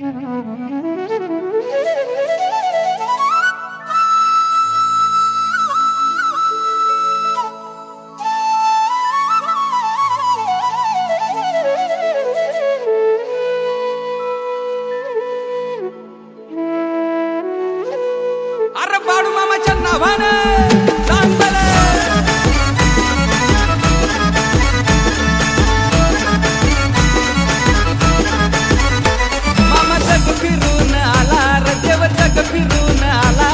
अरे बाळू मामाच्या नावानं चांगलं मामा जग फिरून आला रे देव जग फिरून आला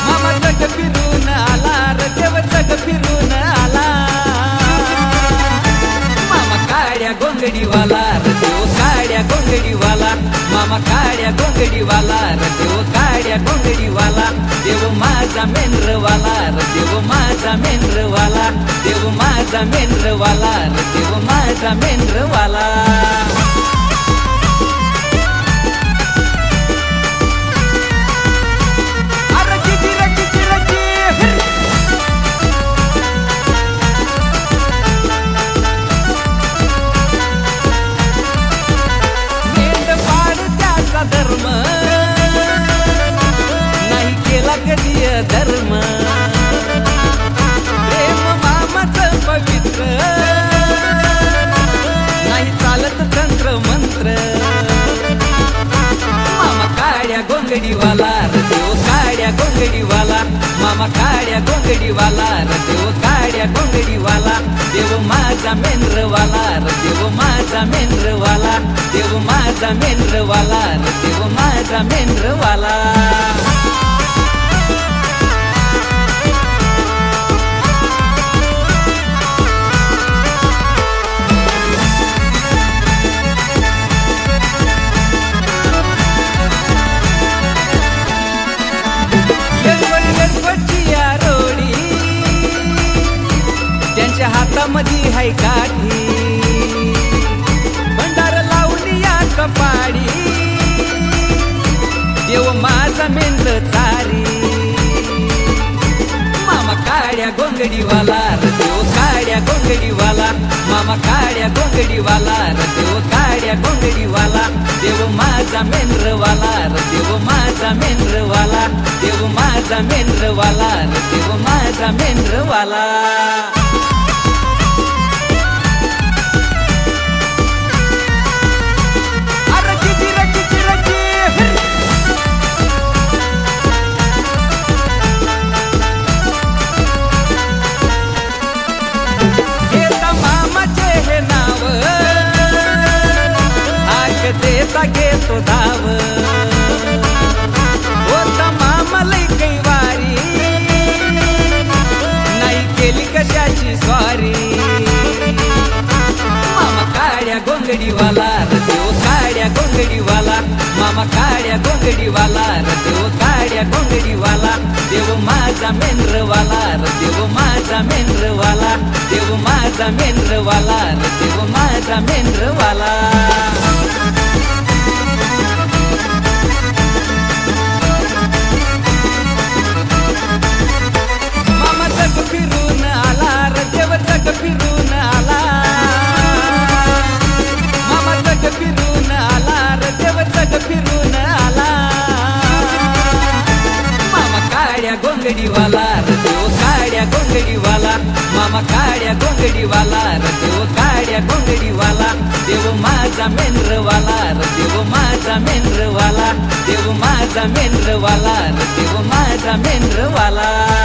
मामा जग फिरून आला रे देव जग फिरून आला मामा काड्या गोंगडीवाला रे देव काड्या गोंगडीवाला मामा काड्या गोंगडीवाला रे देव काड्या गोंगडीवाला देव माझा मेंढरवाला रे देव माझा मेंढरवाला देव माझा मेंढरवाला रे देव माझा मेंढरवाला धर्म नाही केला कधी धर्म प्रेम मामाचं पवित्र नाही चालत तंत्र मंत्र मामा काड्या गोंगडीवाला रे देव काड्या गोंगडीवाला मामा काड्या गोंगडीवाला रे देव काड्या गोंगडीवाला देव माझा मेंढरवाला रे देव माझा मेंढरवाला देव माझा मेंढरवाला रे देव माझा मेंढरवाला त्यांच्या हातामध्ये हाय काठी भंडार लावली या कपाडी देव माझा मेंढर चारी मामा काड्या गोंगडीवाला रे देव काड्या गोंगडीवाला मामा काड्या गोंगडीवाला रे देव काड्या गोंगडीवाला देव माझा मेंढरवाला रे देव माझा मेंढरवाला देव माझा मेंढरवाला रे देव माझा मेंढरवाला देता घेतो धाव होता मामा लई काही वारी नाही केली कशाची स्वारी मामा काड्या गोंगडीवाला रे देव काड्या गोंगडीवाला मामा काड्या गोंगडीवाला रे देव काड्या गोंगडीवाला देव माझा मेंढरवाला रे देव माझा मेंढरवाला देव माझा मेंढरवाला रे देव माझा मेंढरवाला जग फिरून आला रे देव जग फिरून आला मामा जग फिरून आला रे देव जग फिरून आला मामा काड्या गोंगडीवाला रे देव काड्या गोंगडीवाला मामा काड्या गोंगडीवाला रे देव काड्या गोंगडीवाला देव माझा मेंढरवाला रे देव माझा मेंढरवाला देव माझा मेंढरवाला रे देव माझा मेंढरवाला